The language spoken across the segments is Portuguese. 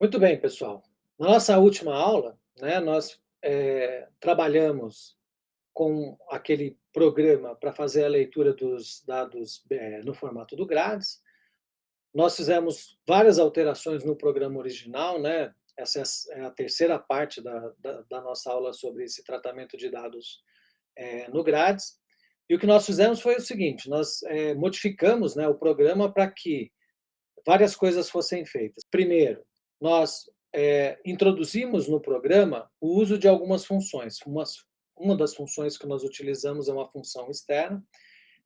Muito bem, pessoal. Na nossa última aula, né, nós trabalhamos com aquele programa para fazer a leitura dos dados no formato do Grades. Nós fizemos várias alterações no programa original, né? Essa é a terceira parte da nossa aula sobre esse tratamento de dados no Grades. E o que nós fizemos foi o seguinte: nós modificamos, né, o programa para que várias coisas fossem feitas. Primeiro, nós introduzimos no programa o uso de algumas funções. Uma das funções que nós utilizamos é uma função externa.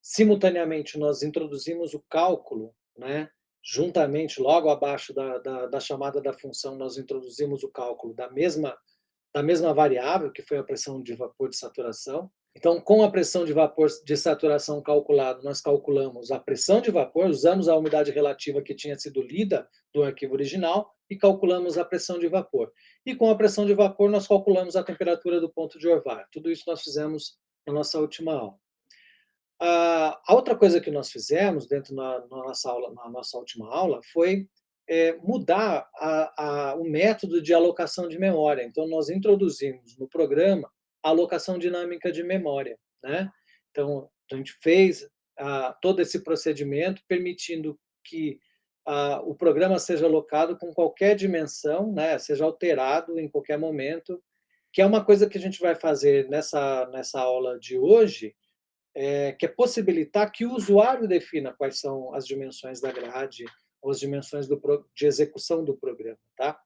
Simultaneamente, nós introduzimos o cálculo, né? Juntamente, logo abaixo da chamada da função, nós introduzimos o cálculo da mesma variável, que foi a pressão de vapor de saturação. Então, com a pressão de vapor de saturação calculada, nós calculamos a pressão de vapor, usamos a umidade relativa que tinha sido lida do arquivo original e calculamos a pressão de vapor. E com a pressão de vapor, nós calculamos a temperatura do ponto de orvalho. Tudo isso nós fizemos na nossa última aula. A outra coisa que nós fizemos dentro na nossa última aula foi mudar o método de alocação de memória. Então, nós introduzimos no programa a alocação dinâmica de memória, né? Então, a gente fez todo esse procedimento permitindo que o programa seja alocado com qualquer dimensão, né? Seja alterado em qualquer momento, que é uma coisa que a gente vai fazer nessa aula de hoje, que é possibilitar que o usuário defina quais são as dimensões da grade, ou as dimensões de execução do programa. Tá?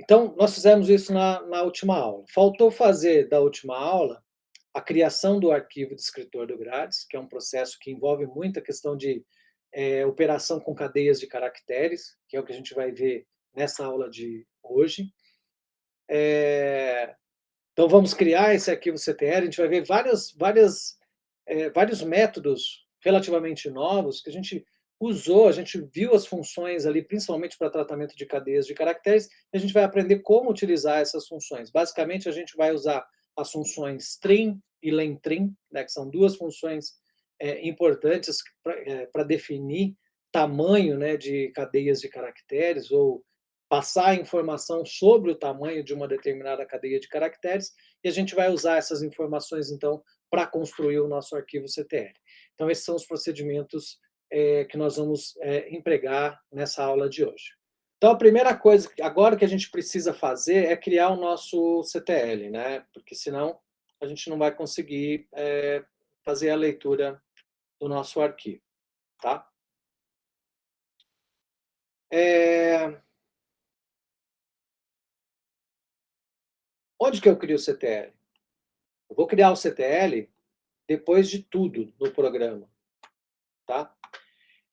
Então, nós fizemos isso na última aula. Faltou fazer da última aula a criação do arquivo de escritor do Grades, que é um processo que envolve muita questão de operação com cadeias de caracteres, que é o que a gente vai ver nessa aula de hoje. Então, vamos criar esse arquivo CTL, a gente vai ver vários métodos relativamente novos que a gente usou, a gente viu as funções ali, principalmente para tratamento de cadeias de caracteres, e a gente vai aprender como utilizar essas funções. Basicamente, a gente vai usar as funções string e lengtrim, né, que são duas funções importantes para definir tamanho, né, de cadeias de caracteres, ou passar informação sobre o tamanho de uma determinada cadeia de caracteres, e a gente vai usar essas informações, então, para construir o nosso arquivo CTL. Então, esses são os procedimentos que nós vamos empregar nessa aula de hoje. Então, a primeira coisa agora que a gente precisa fazer é criar o nosso CTL, né? Porque senão a gente não vai conseguir fazer a leitura do nosso arquivo, tá? Onde que eu crio o CTL? Eu vou criar o CTL depois de tudo no programa, tá?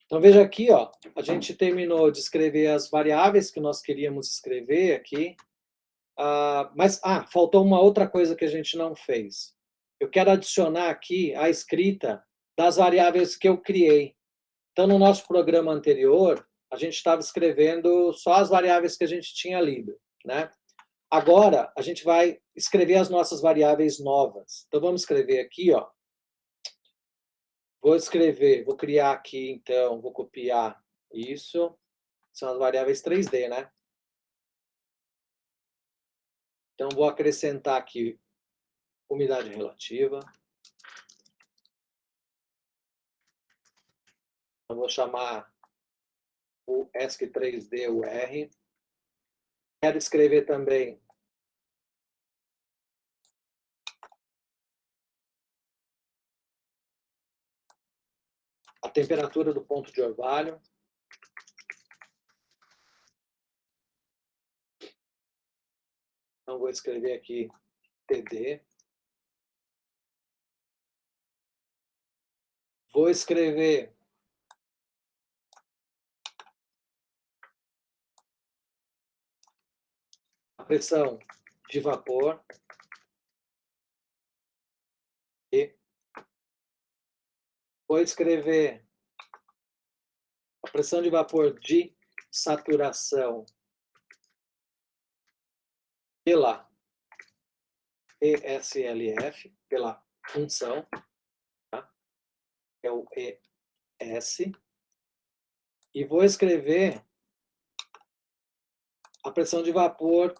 Então, veja aqui, ó, a gente terminou de escrever as variáveis que nós queríamos escrever aqui, mas faltou uma outra coisa que a gente não fez. Eu quero adicionar aqui a escrita das variáveis que eu criei. Então, no nosso programa anterior, a gente estava escrevendo só as variáveis que a gente tinha lido, né? Agora, a gente vai escrever as nossas variáveis novas. Então, vamos escrever aqui, ó. Vou criar aqui, então, vou copiar isso. São as variáveis 3D, né? Então, vou acrescentar aqui umidade relativa. Eu vou chamar o ESC3D UR. Quero escrever também a temperatura do ponto de orvalho. Então, vou escrever aqui TD. Vou escrever a pressão de vapor. E vou escrever a pressão de vapor de saturação pela ESLF, pela função, tá? É o ES. E vou escrever a pressão de vapor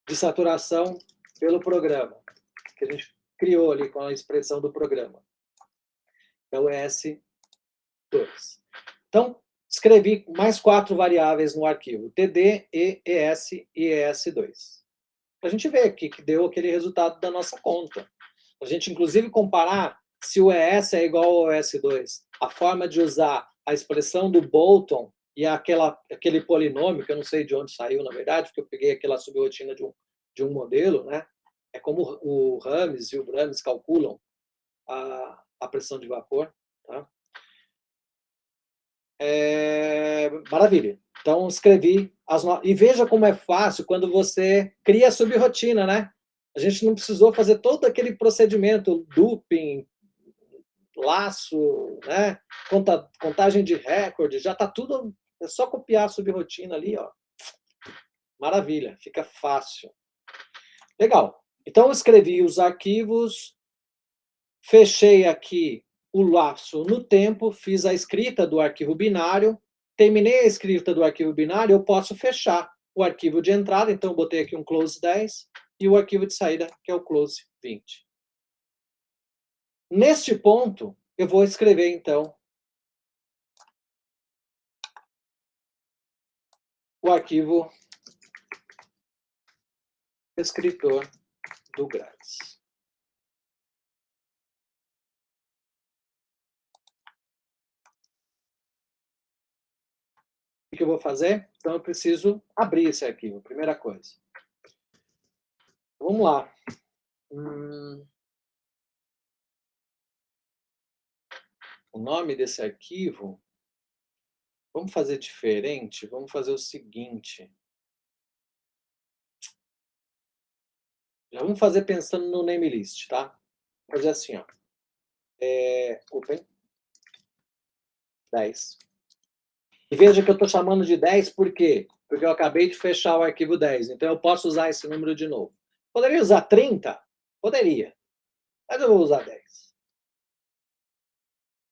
de saturação pelo programa, que a gente criou ali com a expressão do programa. É o ES2. Então, escrevi mais 4 variáveis no arquivo, TD, ES e ES2. Para a gente ver aqui que deu aquele resultado da nossa conta. A gente, inclusive, comparar se o ES é igual ao ES2. A forma de usar a expressão do Bolton e aquele polinômio, que eu não sei de onde saiu, na verdade, porque eu peguei aquela subrotina de um modelo, né? É como o Rames e o Brahms calculam a pressão de vapor. Tá? Maravilha. Então, escrevi e veja como é fácil quando você cria a subrotina, né? A gente não precisou fazer todo aquele procedimento, looping, laço, né? Contagem de recorde, já está tudo, é só copiar a subrotina ali, ó. Maravilha, fica fácil. Legal. Então, eu escrevi os arquivos, fechei aqui o laço no tempo, fiz a escrita do arquivo binário, terminei a escrita do arquivo binário, eu posso fechar o arquivo de entrada, então eu botei aqui um close 10 e o arquivo de saída, que é o close 20. Neste ponto, eu vou escrever, então, o arquivo escritor do Grátis. O que eu vou fazer? Então, eu preciso abrir esse arquivo, primeira coisa. Vamos lá. O nome desse arquivo, vamos fazer diferente? Vamos fazer o seguinte. Já vamos fazer pensando no name list, tá? Vou fazer assim, ó. Open 10. E veja que eu estou chamando de 10 por quê? Porque eu acabei de fechar o arquivo 10. Então, eu posso usar esse número de novo. Poderia usar 30? Poderia. Mas eu vou usar 10.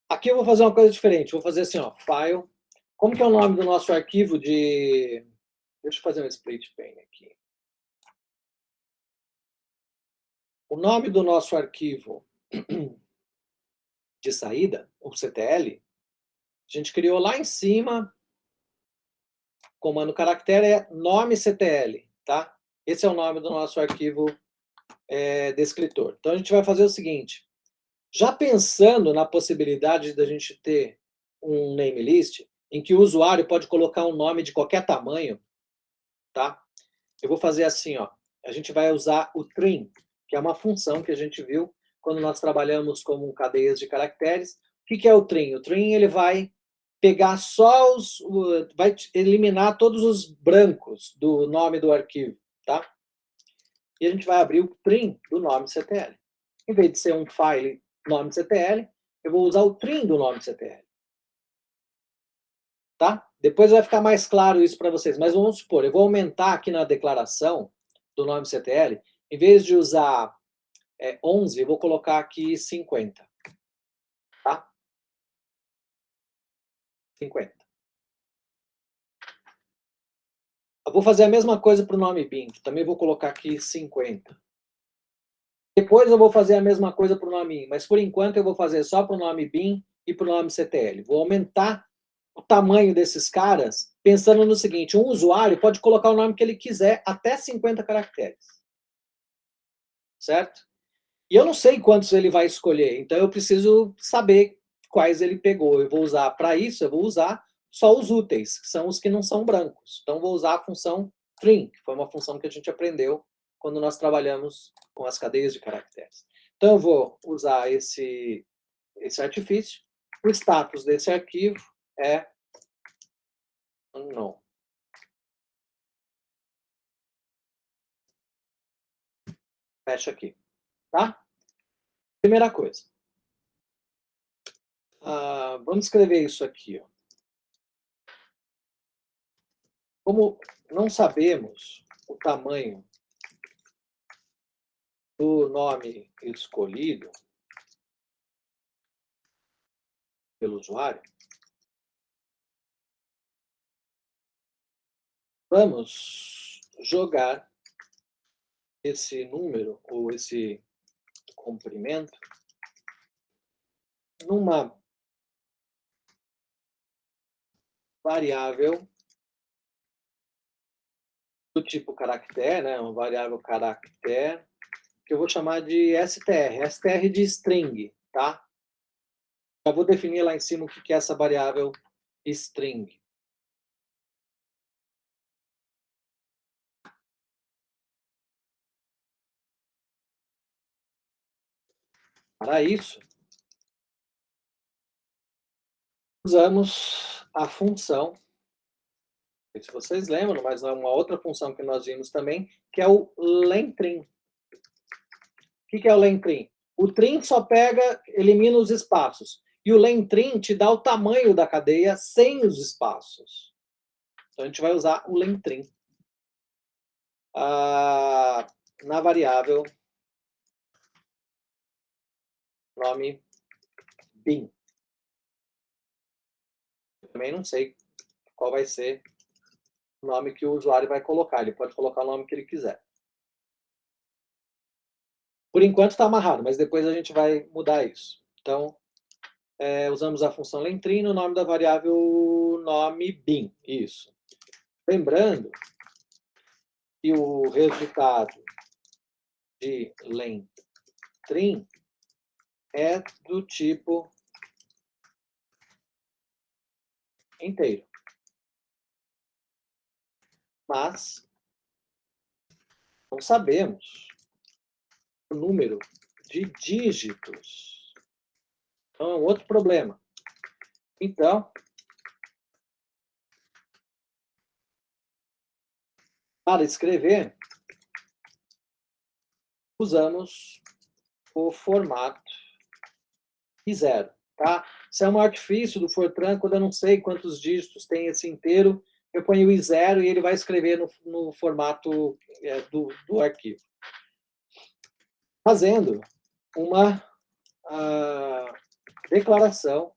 Aqui eu vou fazer uma coisa diferente. Vou fazer assim, ó. File. Como que é o nome do nosso arquivo de... Deixa eu fazer um split pane aqui. O nome do nosso arquivo de saída, o CTL, a gente criou lá em cima, comando caractere é nome CTL, tá? Esse é o nome do nosso arquivo descritor. Então, a gente vai fazer o seguinte, já pensando na possibilidade da gente ter um name list, em que o usuário pode colocar um nome de qualquer tamanho, tá? Eu vou fazer assim, ó. A gente vai usar o trim, que é uma função que a gente viu quando nós trabalhamos com cadeias de caracteres. O que é o trim? O trim ele vai pegar só vai eliminar todos os brancos do nome do arquivo, tá? E a gente vai abrir o trim do nome CTL. Em vez de ser um file nome CTL, eu vou usar o trim do nome CTL. Tá? Depois vai ficar mais claro isso para vocês. Mas vamos supor, eu vou aumentar aqui na declaração do nome CTL, em vez de usar 11, eu vou colocar aqui 50. Tá? 50. Eu vou fazer a mesma coisa para o nome BIM. Também vou colocar aqui 50. Depois eu vou fazer a mesma coisa para o nome IN, mas por enquanto eu vou fazer só para o nome BIM e para o nome CTL. Vou aumentar o tamanho desses caras pensando no seguinte, um usuário pode colocar o nome que ele quiser até 50 caracteres. Certo? E eu não sei quantos ele vai escolher, então eu preciso saber quais ele pegou. Eu vou usar, para isso, eu vou usar só os úteis, que são os que não são brancos. Então, vou usar a função trim, que foi uma função que a gente aprendeu quando nós trabalhamos com as cadeias de caracteres. Então, eu vou usar esse artifício. O status desse arquivo é unknown. Fecha aqui. Tá? Primeira coisa. Vamos escrever isso aqui. Ó. Como não sabemos o tamanho do nome escolhido pelo usuário, Vamos jogar esse número, ou esse comprimento, numa variável do tipo caractere, né, uma variável caractere, que eu vou chamar de str, str de string, tá? Já vou definir lá em cima o que é essa variável string. Para isso, usamos a função, não sei se vocês lembram, mas é uma outra função que nós vimos também, que é o lengtrim. O que é o lengtrim? O trim só pega, elimina os espaços. E o lengtrim te dá o tamanho da cadeia sem os espaços. Então, a gente vai usar o lengtrim na variável nome bin. Eu também não sei qual vai ser o nome que o usuário vai colocar. Ele pode colocar o nome que ele quiser. Por enquanto está amarrado, mas depois a gente vai mudar isso. Então, usamos a função lengtrim no nome da variável nome bin. Isso. Lembrando que o resultado de lengtrim é do tipo inteiro. Mas não sabemos o número de dígitos. Então, é um outro problema. Então, para escrever, usamos o formato I0. Tá? Isso é um artifício do Fortran, quando eu não sei quantos dígitos tem esse inteiro, eu ponho o I0 e ele vai escrever no formato do arquivo. Fazendo uma declaração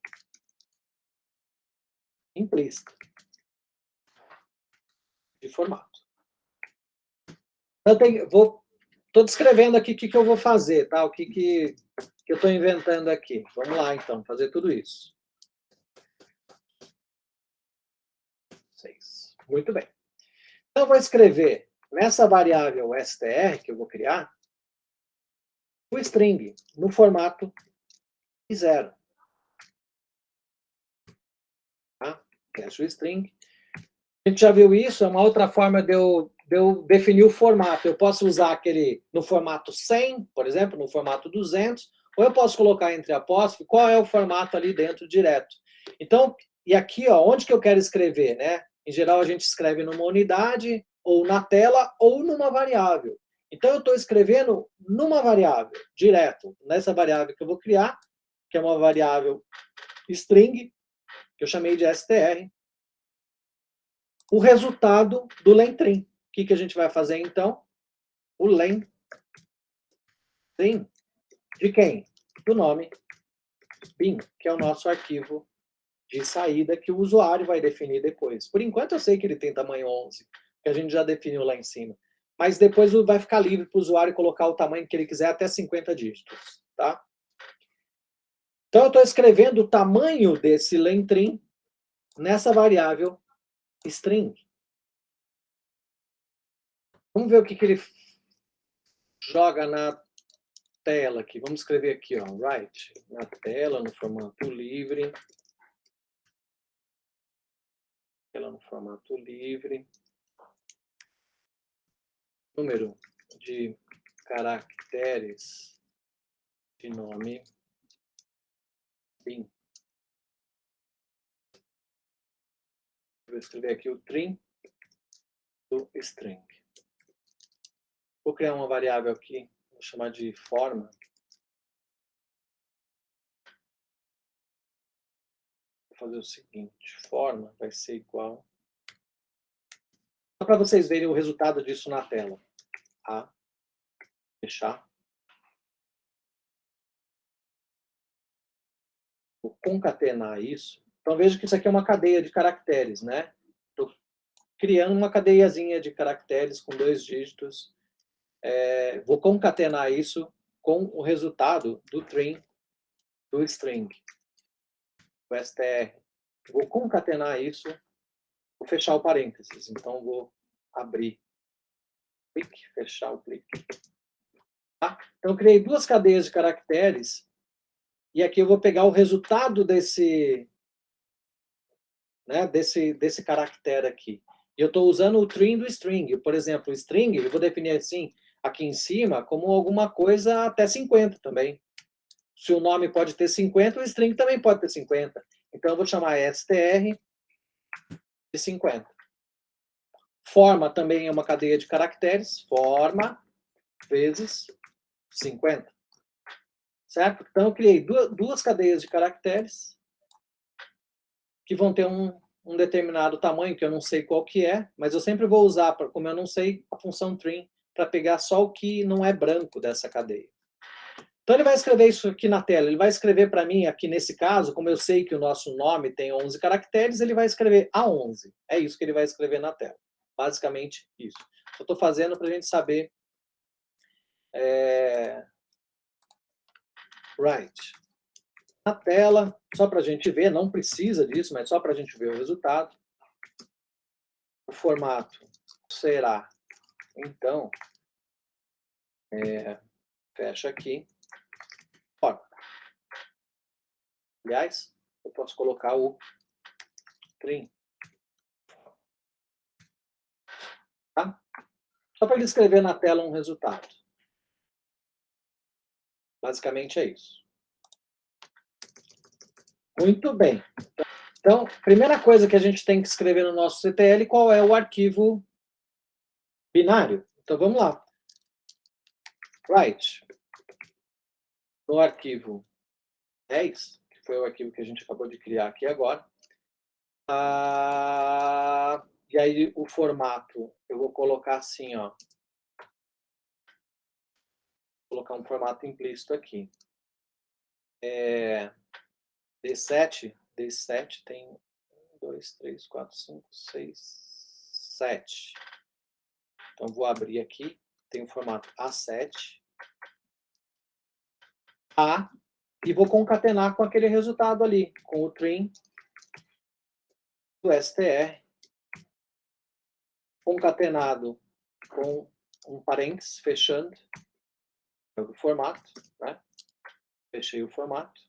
implícita de formato. Estou descrevendo aqui o que eu vou fazer, tá? O que eu estou inventando aqui. Vamos lá, então, fazer tudo isso. 6. Muito bem. Então, eu vou escrever nessa variável str que eu vou criar o string no formato I0. Tá? Cache o string. A gente já viu isso, é uma outra forma de eu definir o formato. Eu posso usar aquele no formato 100, por exemplo, no formato 200, ou eu posso colocar entre apóstrofo qual é o formato ali dentro direto. Então, e aqui, ó, onde que eu quero escrever, né? Em geral, a gente escreve numa unidade, ou na tela, ou numa variável. Então, eu estou escrevendo numa variável, direto, nessa variável que eu vou criar, que é uma variável string, que eu chamei de str, o resultado do lengtrim. O que a gente vai fazer, então? O lengtrim de quem? Do nome bin, que é o nosso arquivo de saída que o usuário vai definir depois. Por enquanto, eu sei que ele tem tamanho 11, que a gente já definiu lá em cima. Mas depois vai ficar livre para o usuário colocar o tamanho que ele quiser, até 50 dígitos. Tá? Então, eu estou escrevendo o tamanho desse lengtrim nessa variável string. Vamos ver o que ele joga na tela aqui. Vamos escrever aqui, ó, write na tela, no formato livre. Tela no formato livre. Número de caracteres de nome bin. Vou escrever aqui o trim do string. Vou criar uma variável aqui, vou chamar de forma. Vou fazer o seguinte, forma vai ser igual... Só para vocês verem o resultado disso na tela. Tá? Fechar. Vou concatenar isso. Então veja que isso aqui é uma cadeia de caracteres, né? criando uma cadeiazinha de caracteres com 2 dígitos. Vou concatenar isso com o resultado do string, do str. Vou concatenar isso, vou fechar o parênteses. Então, vou abrir, clique, fechar o clique. Tá? Então, eu criei 2 cadeias de caracteres, e aqui eu vou pegar o resultado desse caractere aqui. E eu estou usando o trim do string. Por exemplo, o string, eu vou definir assim, aqui em cima, como alguma coisa até 50 também. Se o nome pode ter 50, o string também pode ter 50. Então, eu vou chamar str de 50. Forma também é uma cadeia de caracteres. Forma vezes 50. Certo? Então, eu criei 2 cadeias de caracteres que vão ter um determinado tamanho, que eu não sei qual que é, mas eu sempre vou usar, como eu não sei, a função trim, para pegar só o que não é branco dessa cadeia. Então, ele vai escrever isso aqui na tela. Ele vai escrever para mim, aqui nesse caso, como eu sei que o nosso nome tem 11 caracteres, ele vai escrever A11. É isso que ele vai escrever na tela. Basicamente, isso. Eu estou fazendo para a gente saber... Right. Na tela, só para a gente ver, não precisa disso, mas só para a gente ver o resultado. O formato será, então, fecha aqui. Ó, aliás, eu posso colocar o trim. Tá? Só para ele escrever na tela um resultado. Basicamente é isso. Muito bem. Então, primeira coisa que a gente tem que escrever no nosso CTL, qual é o arquivo binário. Então, vamos lá. Write. No arquivo 10, que foi o arquivo que a gente acabou de criar aqui agora. E aí, o formato, eu vou colocar assim, ó. Vou colocar um formato implícito aqui. D7 tem 1, 2, 3, 4, 5, 6, 7. Então, vou abrir aqui. Tem o formato A7. E vou concatenar com aquele resultado ali, com o trim do str, concatenado com um parênteses, fechando o formato, né? Fechei o formato.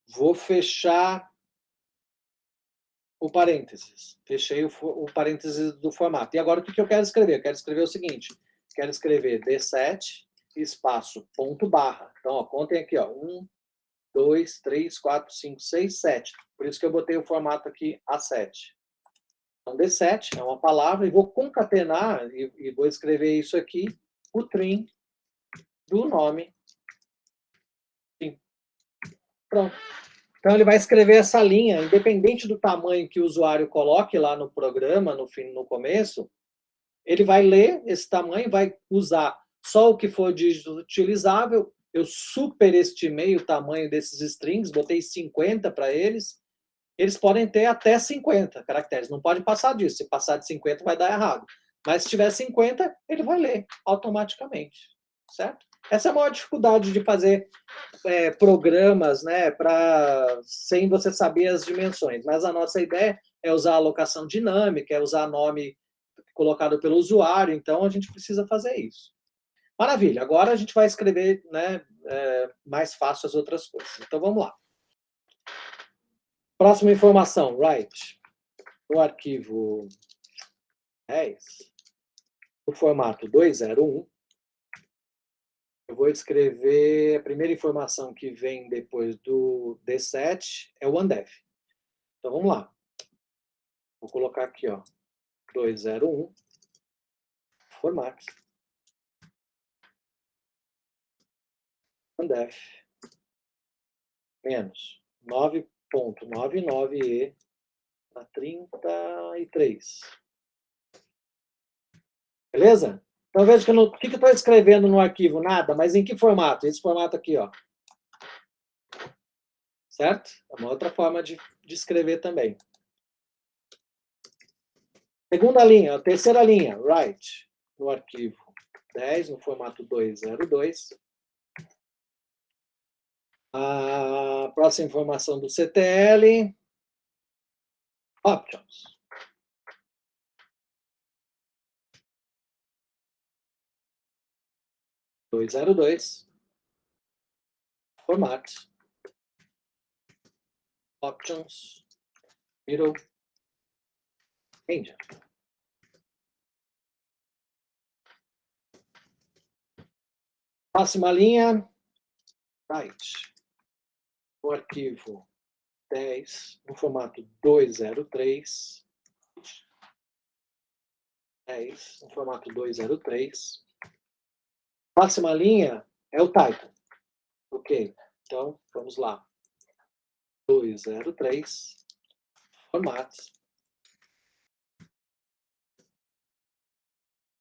Vou fechar o parênteses. Fechei o parênteses do formato. E agora o que eu quero escrever? Eu quero escrever o seguinte. Quero escrever D7, espaço, ponto, barra. Então, ó, contem aqui, ó. 1, 2, 3, 4, 5, 6, 7. Por isso que eu botei o formato aqui A7. Então, D7 é uma palavra, e vou concatenar, e vou escrever isso aqui, o trim do nome. Sim. Pronto. Então, ele vai escrever essa linha, independente do tamanho que o usuário coloque lá no programa, no começo, ele vai ler esse tamanho, vai usar só o que for dígito utilizável. Eu superestimei o tamanho desses strings, botei 50 para eles. Eles podem ter até 50 caracteres, não pode passar disso. Se passar de 50, vai dar errado. Mas se tiver 50, ele vai ler automaticamente, certo? Essa é a maior dificuldade de fazer programas, né, sem você saber as dimensões. Mas a nossa ideia é usar a alocação dinâmica, é usar nome colocado pelo usuário, então a gente precisa fazer isso. Maravilha, agora a gente vai escrever, né, mais fácil as outras coisas. Então vamos lá. Próxima informação, write. No arquivo 10, no formato 201, eu vou escrever, a primeira informação que vem depois do D7 é o undev. Então vamos lá. Vou colocar aqui, ó, 201, format, undev, menos 9.99e a 33. Beleza? Então veja que o que eu estou escrevendo no arquivo? Nada, mas em que formato? Esse formato aqui, ó. Certo? É uma outra forma de escrever também. Segunda linha, a terceira linha, write, no arquivo 10, no formato 202. A próxima informação do CTL, options. Format, options, middle, engine. Próxima linha, write, o arquivo 10, no formato 203. 10, no formato 203. Próxima linha é o title. Ok, então vamos lá. 203, formato,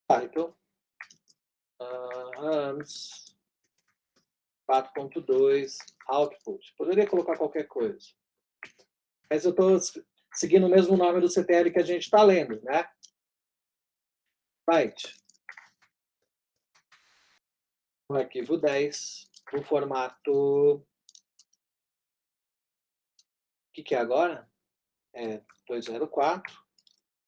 title, HANS 4.2, output. Poderia colocar qualquer coisa. Mas eu estou seguindo o mesmo nome do CTL que a gente está lendo, né? Write. No arquivo 10, no formato... O que é agora? É 204.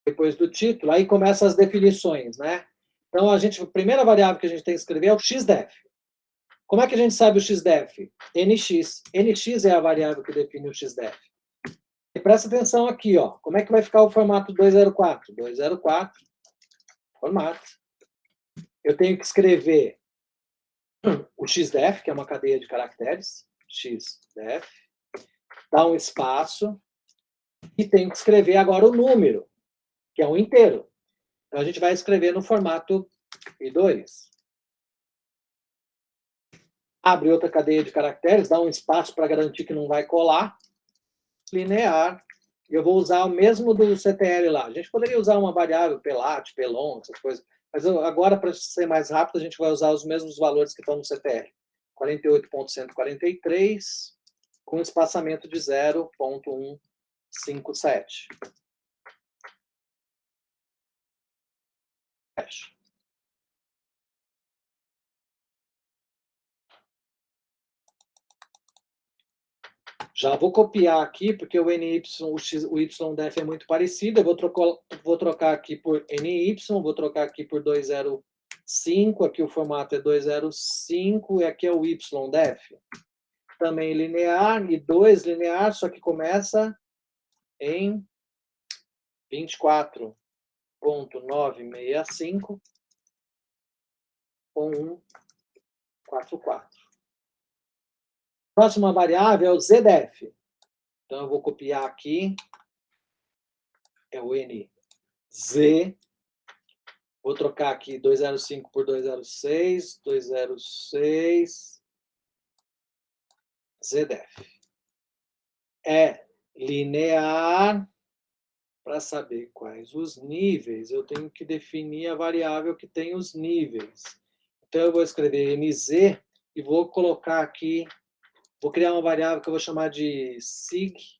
Depois do título, aí começam as definições, né? Então, a primeira variável que a gente tem que escrever é o xdef. Como é que a gente sabe o xdef? nx. nx é a variável que define o xdef. E presta atenção aqui, ó. Como é que vai ficar o formato 204? 204, formato. Eu tenho que escrever o xdef, que é uma cadeia de caracteres. xdef. Dá um espaço. E tenho que escrever agora o número, que é um inteiro. Então, a gente vai escrever no formato I2. Abre outra cadeia de caracteres, dá um espaço para garantir que não vai colar. Linear. Eu vou usar o mesmo do CTL lá. A gente poderia usar uma variável, pelat, pelon, essas coisas. Mas agora, para ser mais rápido, a gente vai usar os mesmos valores que estão no CTL. 48.143, com espaçamento de 0.157. Fecha. Já vou copiar aqui, porque o NY, o YDEF é muito parecido. Eu vou trocar aqui por NY, vou trocar aqui por 205. Aqui o formato é 205 e aqui é o YDEF. Também linear, I2 linear, só que começa em 24.965 com 144. Próxima variável é o ZDF. Então, eu vou copiar aqui. É o NZ. Vou trocar aqui 205 por 206. 206. ZDF. É linear. Para saber quais os níveis, eu tenho que definir a variável que tem os níveis. Então, eu vou escrever NZ e vou colocar aqui, vou criar uma variável que eu vou chamar de siglevs.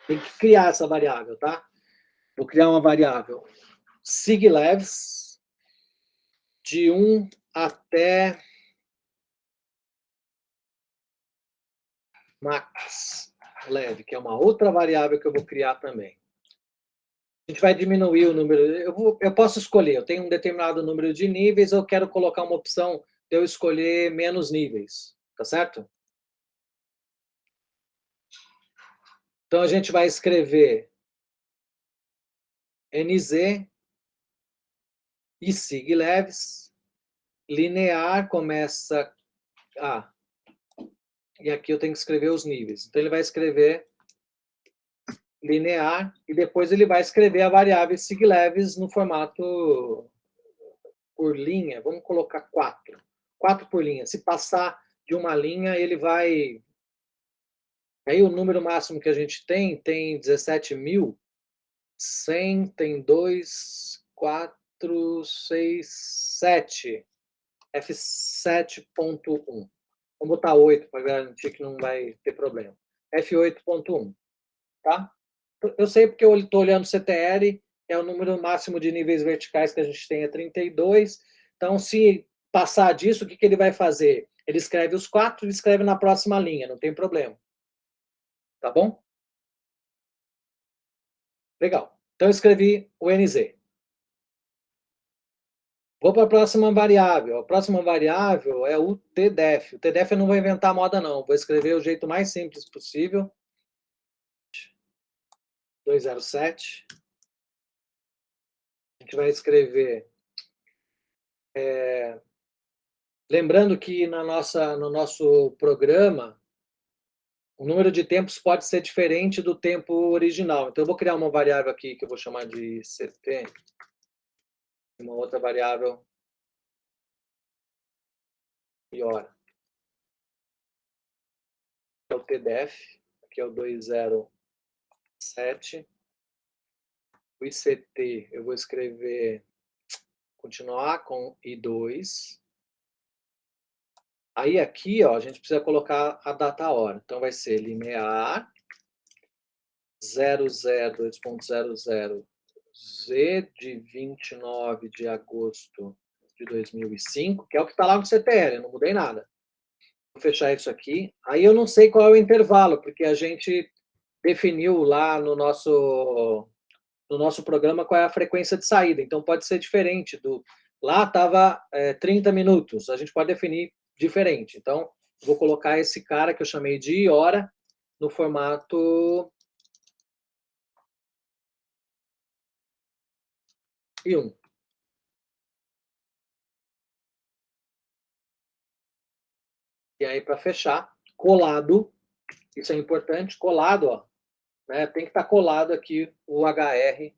Tem que criar essa variável, tá? Vou criar uma variável siglevs de 1 até max leve, que é uma outra variável que eu vou criar também. A gente vai diminuir o número. Eu posso escolher, eu tenho um determinado número de níveis, eu quero colocar uma opção de eu escolher menos níveis, tá certo? Então, a gente vai escrever NZ e siglevs. Linear começa... e aqui eu tenho que escrever os níveis. Então, ele vai escrever linear e depois ele vai escrever a variável siglevs no formato por linha. Vamos colocar 4. 4 por linha. Se passar de uma linha, ele vai... Aí o número máximo que a gente tem 17.100, tem 2, 4, 6, 7. F7.1. Vamos botar 8 para garantir que não vai ter problema. F8.1, tá? Eu sei porque eu estou olhando o CTL, é o número máximo de níveis verticais que a gente tem, é 32. Então, se passar disso, o que ele vai fazer? Ele escreve os 4 e escreve na próxima linha, não tem problema. Tá bom? Legal. Então, eu escrevi o NZ. Vou para a próxima variável. A próxima variável é o TDEF. O TDEF eu não vou inventar moda, não. Vou escrever o jeito mais simples possível. 207. A gente vai escrever... Lembrando que no nosso programa, o número de tempos pode ser diferente do tempo original. Então, eu vou criar uma variável aqui que eu vou chamar de CT. Uma outra variável e hora. É o TDEF, que é o 207. O ICT, eu vou escrever, continuar com I2. Aí aqui, ó, a gente precisa colocar a data hora. Então vai ser linear 002.00 Z de 29 de agosto de 2005, que é o que está lá no CTL, eu não mudei nada. Vou fechar isso aqui. Aí eu não sei qual é o intervalo, porque a gente definiu lá no nosso programa qual é a frequência de saída. Então pode ser diferente do... Lá estava 30 minutos, a gente pode definir diferente. Então, vou colocar esse cara que eu chamei de hora no formato I1. E aí, para fechar, colado, isso é importante, colado, ó, né, tem que estar colado aqui o HR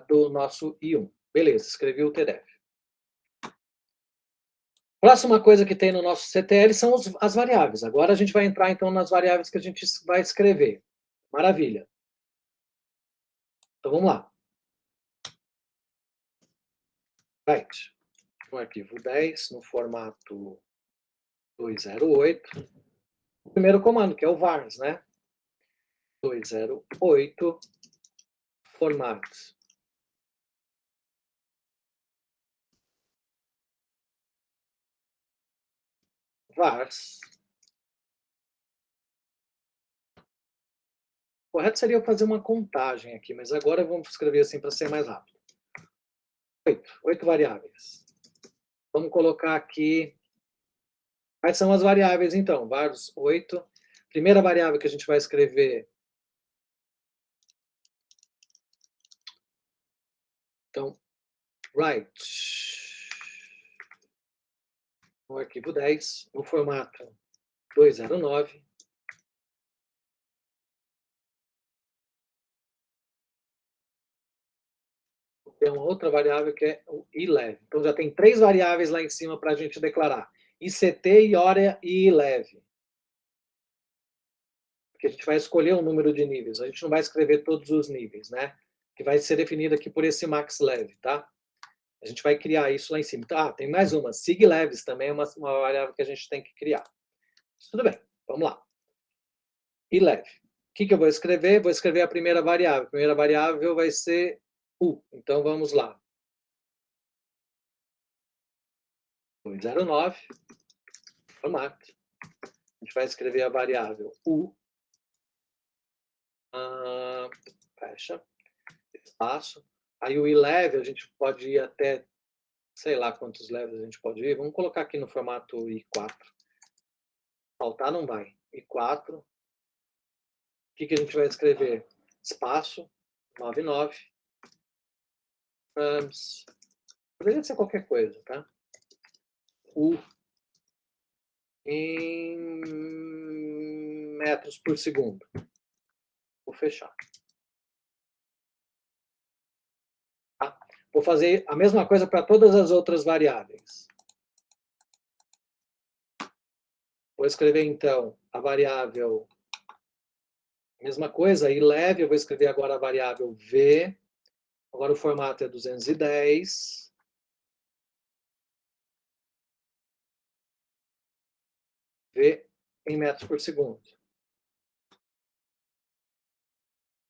do nosso I1. Beleza, escrevi o TDEF. Próxima coisa que tem no nosso CTL são as variáveis. Agora a gente vai entrar, então, nas variáveis que a gente vai escrever. Maravilha. Então, vamos lá. Right. No arquivo 10, no formato 208. O primeiro comando, que é o vars, né? 208, format. Vars. O correto seria eu fazer uma contagem aqui, mas agora vamos escrever assim para ser mais rápido. 8 variáveis. Vamos colocar aqui... Quais são as variáveis, então? Vars 8. Primeira variável que a gente vai escrever... Então, right. No arquivo 10, no formato 209. Tem uma outra variável que é o iLev. Então, já tem 3 variáveis lá em cima para a gente declarar. ICT, hora e iLev. Porque a gente vai escolher um número de níveis. A gente não vai escrever todos os níveis, né? Que vai ser definido aqui por esse maxlev, tá? A gente vai criar isso lá em cima. Ah, tem mais uma. Siglevs também é uma variável que a gente tem que criar. Mas tudo bem, vamos lá. iLev. O que eu vou escrever? Vou escrever a primeira variável. A primeira variável vai ser U. Então, vamos lá. 209, formato. A gente vai escrever a variável U. Fecha. Espaço. Aí o iLev, a gente pode ir até, sei lá quantos levels a gente pode ir. Vamos colocar aqui no formato I4. Faltar não vai. I4. O que a gente vai escrever? Espaço, 99. Poderia ser qualquer coisa, tá? U em metros por segundo. Vou fechar. Tá? Vou fazer a mesma coisa para todas as outras variáveis. Vou escrever, então, a variável... Mesma coisa, iLev, eu vou escrever agora a variável V. Agora o formato é 210. V em metros por segundo.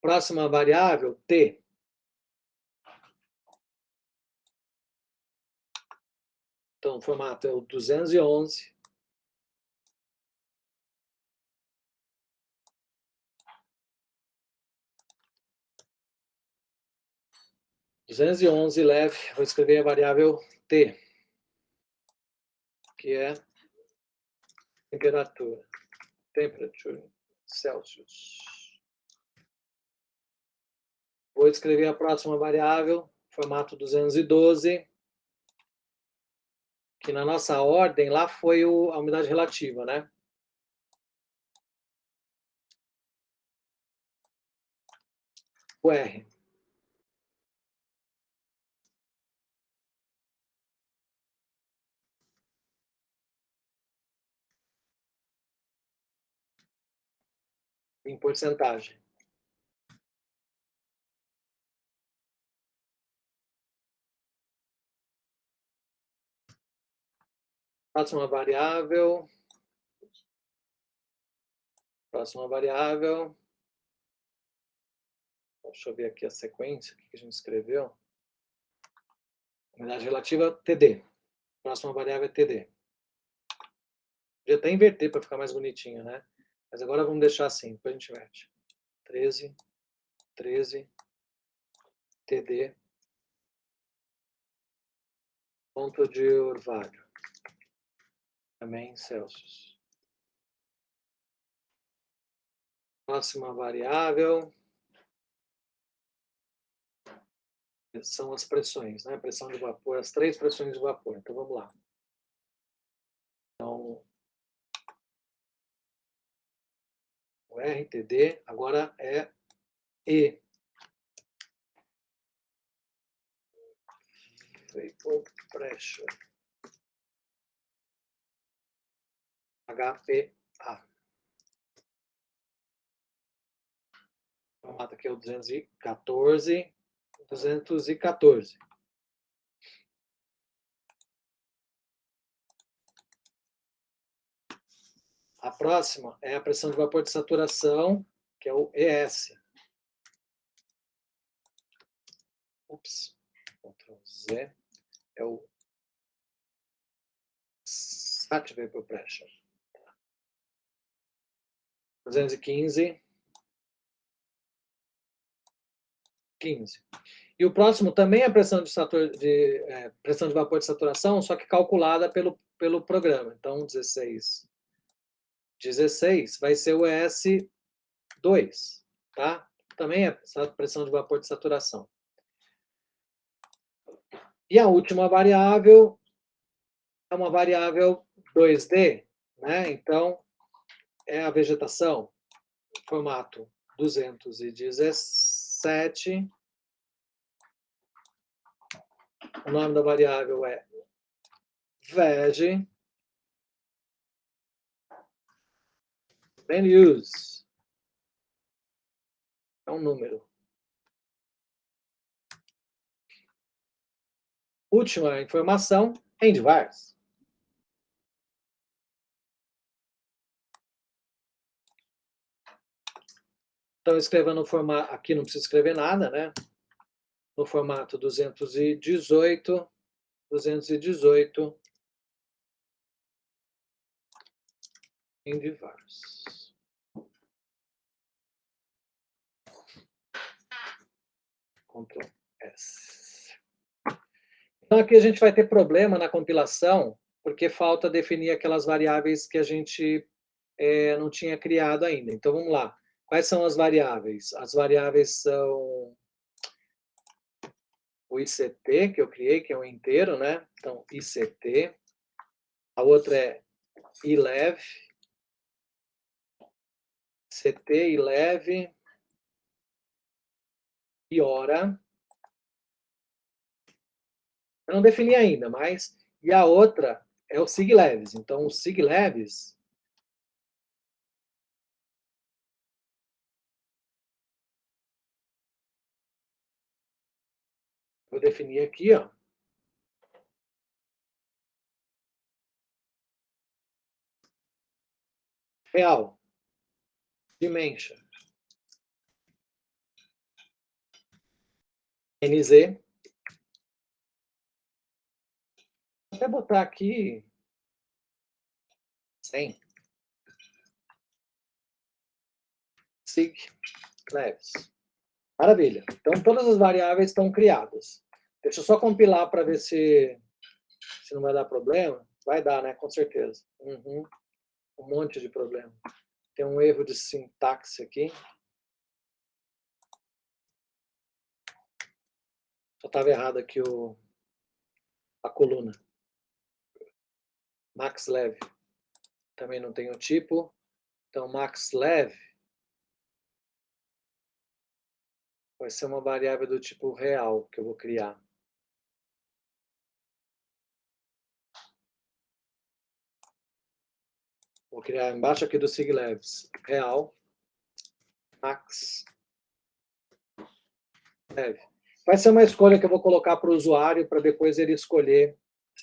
Próxima variável, T. Então, o formato é o 211. 211 leve, vou escrever a variável T, que é temperatura, temperature Celsius. Vou escrever a próxima variável, formato 212, que na nossa ordem lá foi a umidade relativa, né? O R. Em porcentagem. Próxima variável. Próxima variável. Deixa eu ver aqui a sequência, o que a gente escreveu. Umidade relativa, TD. Próxima variável é TD. Podia até inverter para ficar mais bonitinho, né? Mas agora vamos deixar assim, depois a gente inverte. 13, 13, TD, ponto de orvalho. Também Celsius. Próxima variável são as pressões, né? Pressão de vapor, as 3 pressões de vapor. Então vamos lá. Então, o RTD agora é E. Vapor Pressure. HPA. O formato aqui é o 214. 214. A próxima é a pressão de vapor de saturação, que é o ES. Ups. Ctrl Z. É o Sat Vapor Pressure. 215. 15. E o próximo também é pressão pressão de vapor de saturação, só que calculada pelo programa. Então, 16 vai ser o ES2, tá? Também é pressão de vapor de saturação. E a última variável é uma variável 2D, né? Então, é a vegetação, formato 217. O nome da variável é VEG. Then use. É um número. Última informação, endvars. Então, escrevendo no formato, aqui não precisa escrever nada, né? No formato 218, 218, endvars. Ctrl S. Então, aqui a gente vai ter problema na compilação, porque falta definir aquelas variáveis que a gente não tinha criado ainda. Então, vamos lá. Quais são as variáveis? As variáveis são o ICT, que eu criei, que é um inteiro, né? Então, ICT. A outra é ILEV. CT, ILEV. E hora. Eu não defini ainda, mas... E a outra é o SIGLEVs. Então, o SIGLEVs... Vou definir aqui, ó. Real. Dimension. NZ. Vou até botar aqui 100. Sig Leves. Maravilha. Então, todas as variáveis estão criadas. Deixa eu só compilar para ver se não vai dar problema. Vai dar, né? Com certeza. Uhum. Um monte de problema. Tem um erro de sintaxe aqui. Só estava errado aqui a coluna. MaxLev. Também não tem o tipo. Então, MaxLev vai ser uma variável do tipo real que eu vou criar. Vou criar embaixo aqui do SigLevs. Real. Max. Lev. Vai ser uma escolha que eu vou colocar para o usuário para depois ele escolher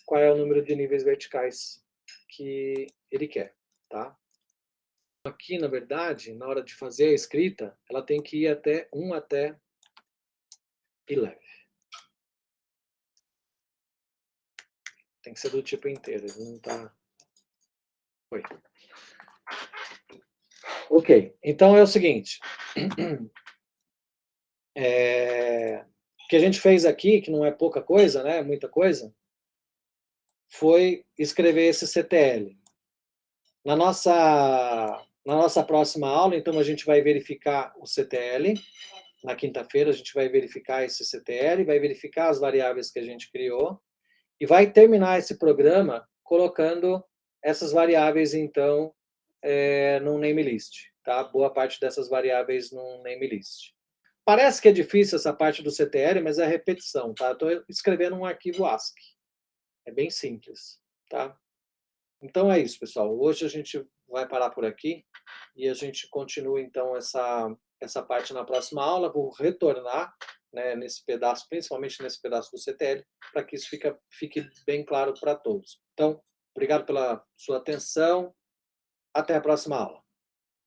qual é o número de níveis verticais que ele quer, tá? Aqui, na verdade, na hora de fazer a escrita, ela tem que ir até 1 até 11. Tem que ser do tipo inteiro, não tá... Foi. Ok, então é o seguinte. O que a gente fez aqui, que não é pouca coisa, né? Muita coisa, foi escrever esse CTL. Na nossa próxima aula, então, a gente vai verificar o CTL. Na quinta-feira, a gente vai verificar esse CTL, vai verificar as variáveis que a gente criou e vai terminar esse programa colocando essas variáveis, então, num name list. Tá? Boa parte dessas variáveis num name list. Parece que é difícil essa parte do CTL, mas é repetição. Tá? Estou escrevendo um arquivo ASCII. É bem simples. Tá? Então é isso, pessoal. Hoje a gente vai parar por aqui e a gente continua, então, essa parte na próxima aula. Vou retornar, né, nesse pedaço, principalmente nesse pedaço do CTL, para que isso fique bem claro para todos. Então, obrigado pela sua atenção. Até a próxima aula.